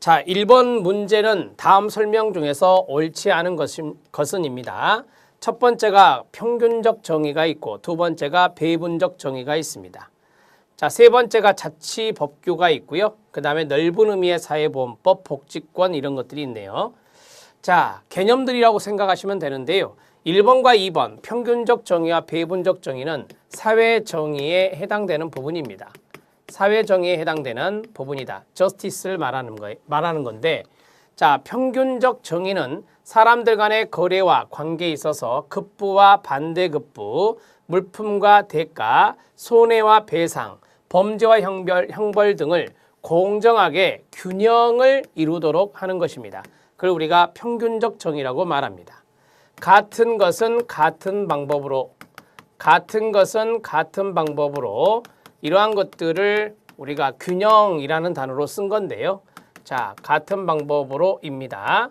자, 1번 문제는 다음 설명 중에서 옳지 않은 것은입니다. 첫 번째가 평균적 정의가 있고 두 번째가 배분적 정의가 있습니다. 자, 세 번째가 자치법규가 있고요. 그 다음에 넓은 의미의 사회보험법, 복지권 이런 것들이 있네요. 자, 개념들이라고 생각하시면 되는데요. 1번과 2번 평균적 정의와 배분적 정의는 사회정의에 해당되는 부분입니다. 사회정의에 해당되는 부분이다. 저스티스를 말하는 건데, 자, 평균적 정의는 사람들 간의 거래와 관계에 있어서 급부와 반대급부, 물품과 대가, 손해와 배상, 범죄와 형벌 등을 공정하게 균형을 이루도록 하는 것입니다. 그걸 우리가 평균적 정의라고 말합니다. 같은 것은 같은 방법으로 이러한 것들을 우리가 균형이라는 단어로 쓴 건데요. 자, 같은 방법으로입니다.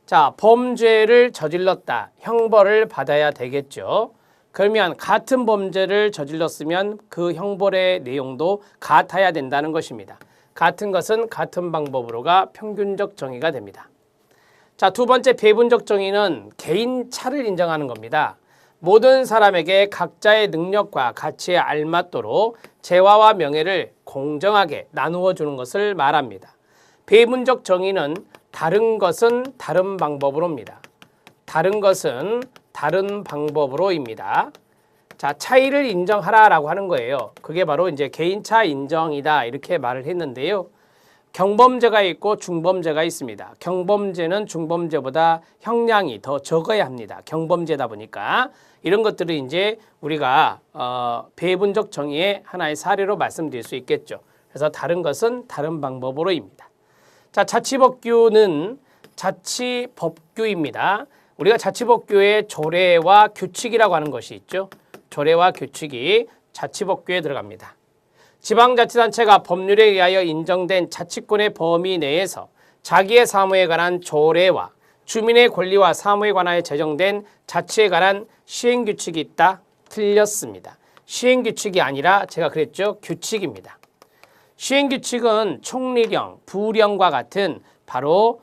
자, 범죄를 저질렀다. 형벌을 받아야 되겠죠. 그러면 같은 범죄를 저질렀으면 그 형벌의 내용도 같아야 된다는 것입니다. 같은 것은 같은 방법으로가 평균적 정의가 됩니다. 자, 두 번째 배분적 정의는 개인 차를 인정하는 겁니다. 모든 사람에게 각자의 능력과 가치에 알맞도록 재화와 명예를 공정하게 나누어 주는 것을 말합니다. 배분적 정의는 다른 것은 다른 방법으로입니다. 다른 것은 다른 방법으로입니다. 자, 차이를 인정하라라고 하는 거예요. 그게 바로 이제 개인차 인정이다 이렇게 말을 했는데요. 경범죄가 있고 중범죄가 있습니다. 경범죄는 중범죄보다 형량이 더 적어야 합니다. 경범죄다 보니까 이런 것들을 이제 우리가 배분적 정의의 하나의 사례로 말씀드릴 수 있겠죠. 그래서 다른 것은 다른 방법으로입니다. 자, 자치법규는 자치법규입니다. 우리가 자치법규의 조례와 규칙이라고 하는 것이 있죠. 조례와 규칙이 자치법규에 들어갑니다. 지방자치단체가 법률에 의하여 인정된 자치권의 범위 내에서 자기의 사무에 관한 조례와 주민의 권리와 사무에 관하여 제정된 자치에 관한 시행규칙이 있다? 틀렸습니다. 시행규칙이 아니라 제가 그랬죠. 규칙입니다. 시행규칙은 총리령, 부령과 같은 바로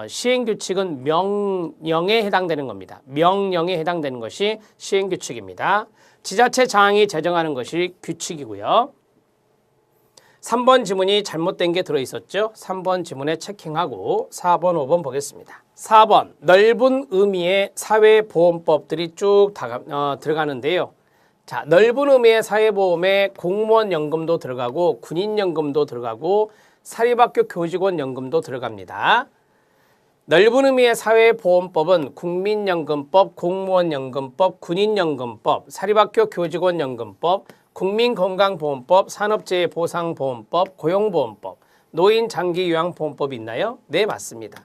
시행규칙은 명령에 해당되는 겁니다. 명령에 해당되는 것이 시행규칙입니다. 지자체장이 제정하는 것이 규칙이고요. 3번 지문이 잘못된 게 들어있었죠. 3번 지문에 체킹하고 4번, 5번 보겠습니다. 4번 넓은 의미의 사회보험법들이 쭉 들어가는데요. 자, 넓은 의미의 사회보험에 공무원 연금도 들어가고 군인연금도 들어가고 사립학교 교직원 연금도 들어갑니다. 넓은 의미의 사회보험법은 국민연금법, 공무원연금법, 군인연금법, 사립학교 교직원연금법, 국민건강보험법, 산업재해보상보험법, 고용보험법, 노인장기요양보험법이 있나요? 네, 맞습니다.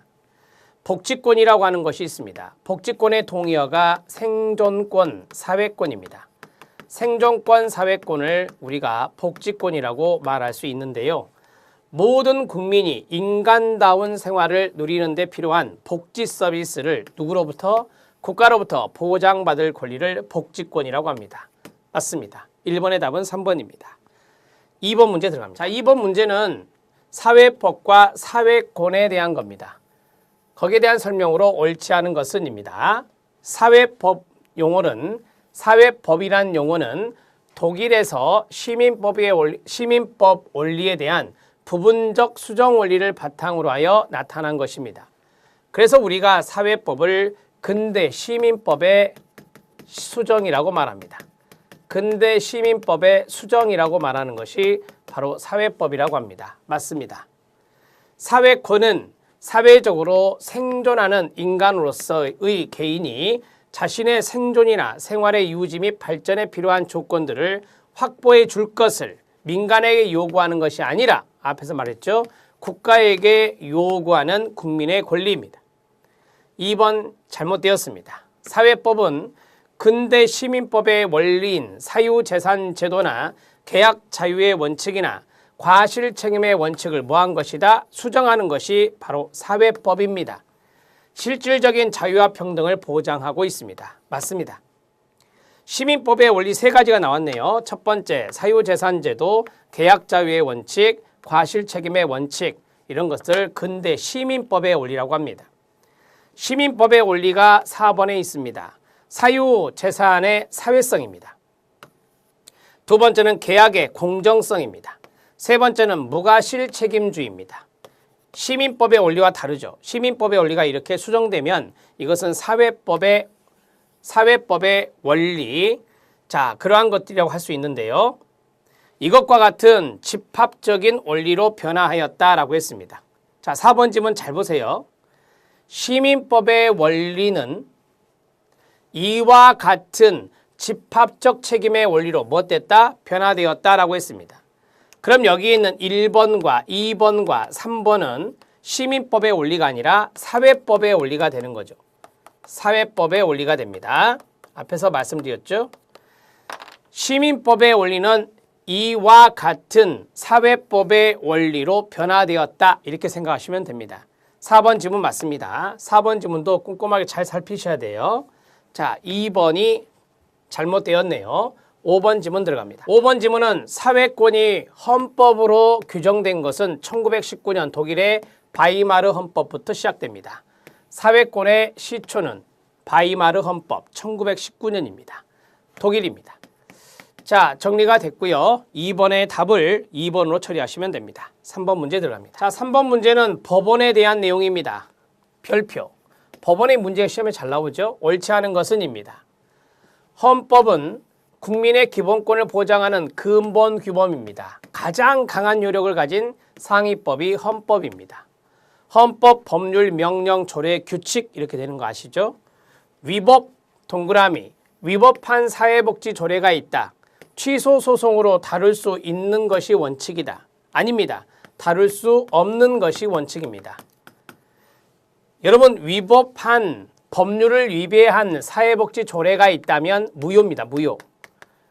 복지권이라고 하는 것이 있습니다. 복지권의 동의어가 생존권, 사회권입니다. 생존권, 사회권을 우리가 복지권이라고 말할 수 있는데요. 모든 국민이 인간다운 생활을 누리는 데 필요한 복지 서비스를 누구로부터? 국가로부터 보장받을 권리를 복지권이라고 합니다. 맞습니다. 1번의 답은 3번입니다. 2번 문제 들어갑니다. 자, 2번 문제는 사회법과 사회권에 대한 겁니다. 거기에 대한 설명으로 옳지 않은 것은입니다. 사회법 용어는 사회법이란 용어는 독일에서 시민법 원리에 대한 부분적 수정 원리를 바탕으로 하여 나타난 것입니다. 그래서 우리가 사회법을 근대 시민법의 수정이라고 말합니다. 근대 시민법의 수정이라고 말하는 것이 바로 사회법이라고 합니다. 맞습니다. 사회권은 사회적으로 생존하는 인간으로서의 개인이 자신의 생존이나 생활의 유지 및 발전에 필요한 조건들을 확보해 줄 것을 민간에게 요구하는 것이 아니라 앞에서 말했죠. 국가에게 요구하는 국민의 권리입니다. 2번 잘못되었습니다. 사회법은 근대 시민법의 원리인 사유재산 제도나 계약 자유의 원칙이나 과실 책임의 원칙을 뭐한 것이다? 수정하는 것이 바로 사회법입니다. 실질적인 자유와 평등을 보장하고 있습니다. 맞습니다. 시민법의 원리 3가지가 나왔네요. 첫 번째, 사유재산 제도, 계약 자유의 원칙, 과실 책임의 원칙. 이런 것을 근대 시민법의 원리라고 합니다. 시민법의 원리가 4번에 있습니다. 사유재산의 사회성입니다. 두 번째는 계약의 공정성입니다. 세 번째는 무과실책임주의입니다. 시민법의 원리와 다르죠. 시민법의 원리가 이렇게 수정되면 이것은 사회법의 원리, 자, 그러한 것들이라고 할 수 있는데요. 이것과 같은 집합적인 원리로 변화하였다라고 했습니다. 자, 4번 지문 잘 보세요. 시민법의 원리는 이와 같은 집합적 책임의 원리로 무엇됐다? 변화되었다라고 했습니다. 그럼 여기 있는 1번과 2번과 3번은 시민법의 원리가 아니라 사회법의 원리가 되는 거죠. 사회법의 원리가 됩니다. 앞에서 말씀드렸죠. 시민법의 원리는 이와 같은 사회법의 원리로 변화되었다. 이렇게 생각하시면 됩니다. 4번 지문 맞습니다. 4번 지문도 꼼꼼하게 잘 살피셔야 돼요. 자, 2번이 잘못되었네요. 5번 지문 들어갑니다. 5번 지문은 사회권이 헌법으로 규정된 것은 1919년 독일의 바이마르 헌법부터 시작됩니다. 사회권의 시초는 바이마르 헌법 1919년입니다. 독일입니다. 자, 정리가 됐고요. 2번의 답을 2번으로 처리하시면 됩니다. 3번 문제 들어갑니다. 자, 3번 문제는 법원에 대한 내용입니다. 별표. 법원의 문제 시험에 잘 나오죠. 옳지 않은 것은입니다. 헌법은 국민의 기본권을 보장하는 근본 규범입니다. 가장 강한 효력을 가진 상위법이 헌법입니다. 헌법, 법률, 명령, 조례, 규칙 이렇게 되는 거 아시죠? 위법, 동그라미, 위법한 사회복지 조례가 있다. 취소 소송으로 다룰 수 있는 것이 원칙이다. 아닙니다. 다룰 수 없는 것이 원칙입니다. 여러분, 위법한 법률을 위배한 사회복지 조례가 있다면 무효입니다. 무효.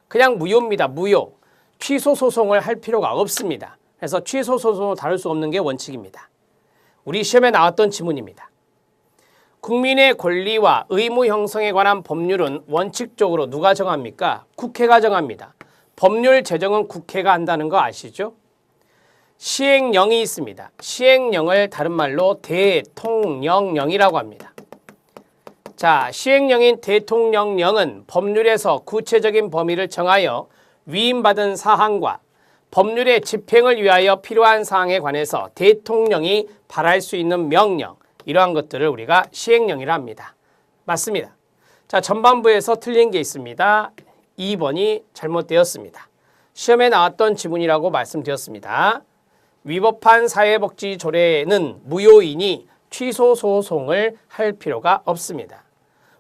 그냥 무효입니다. 무효. 취소 소송을 할 필요가 없습니다. 그래서 취소 소송으로 다룰 수 없는 게 원칙입니다. 우리 시험에 나왔던 지문입니다. 국민의 권리와 의무 형성에 관한 법률은 원칙적으로 누가 정합니까? 국회가 정합니다. 법률 제정은 국회가 한다는 거 아시죠? 시행령이 있습니다. 시행령을 다른 말로 대통령령이라고 합니다. 자, 시행령인 대통령령은 법률에서 구체적인 범위를 정하여 위임받은 사항과 법률의 집행을 위하여 필요한 사항에 관해서 대통령이 발할 수 있는 명령, 이러한 것들을 우리가 시행령이라 합니다. 맞습니다. 자, 전반부에서 틀린 게 있습니다. 2번이 잘못되었습니다. 시험에 나왔던 지문이라고 말씀드렸습니다. 위법한 사회복지 조례는 무효이니 취소 소송을 할 필요가 없습니다.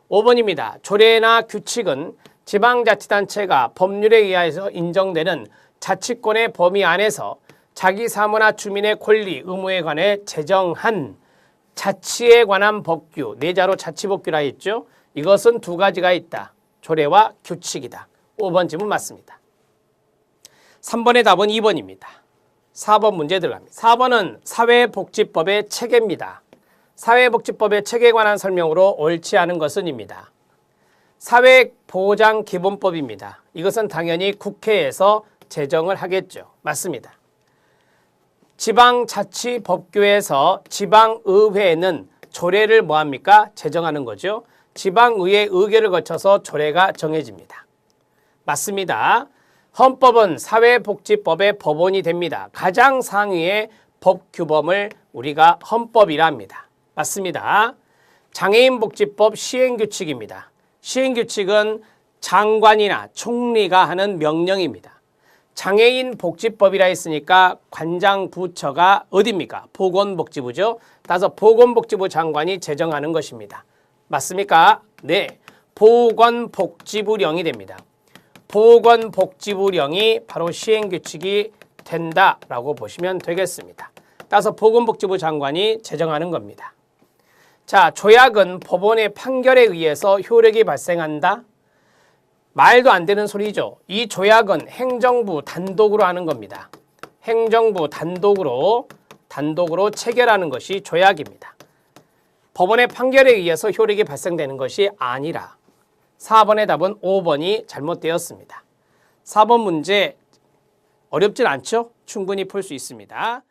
5번입니다. 조례나 규칙은 지방자치단체가 법률에 의해서 인정되는 자치권의 범위 안에서 자기 사무나 주민의 권리, 의무에 관해 제정한 자치에 관한 법규, 내자로 자치법규라 했죠. 이것은 두 가지가 있다. 조례와 규칙이다. 5번 지문 맞습니다. 3번의 답은 2번입니다. 4번 문제 들어갑니다. 4번은 사회복지법의 체계입니다. 사회복지법의 체계에 관한 설명으로 옳지 않은 것은입니다. 사회보장기본법입니다. 이것은 당연히 국회에서 제정을 하겠죠. 맞습니다. 지방자치법규에서 지방의회는 조례를 뭐합니까? 제정하는 거죠. 지방의회 의결을 거쳐서 조례가 정해집니다. 맞습니다. 헌법은 사회복지법의 법원이 됩니다. 가장 상위의 법규범을 우리가 헌법이라 합니다. 맞습니다. 장애인복지법 시행규칙입니다. 시행규칙은 장관이나 총리가 하는 명령입니다. 장애인 복지법이라 했으니까 관장 부처가 어디입니까? 보건복지부죠. 따라서 보건복지부 장관이 제정하는 것입니다. 맞습니까? 네. 보건복지부령이 됩니다. 보건복지부령이 바로 시행규칙이 된다라고 보시면 되겠습니다. 따라서 보건복지부 장관이 제정하는 겁니다. 자, 조약은 법원의 판결에 의해서 효력이 발생한다? 말도 안 되는 소리죠. 이 조약은 행정부 단독으로 하는 겁니다. 행정부 단독으로 체결하는 것이 조약입니다. 법원의 판결에 의해서 효력이 발생되는 것이 아니라 4번의 답은 5번이 잘못되었습니다. 4번 문제 어렵진 않죠? 충분히 풀 수 있습니다.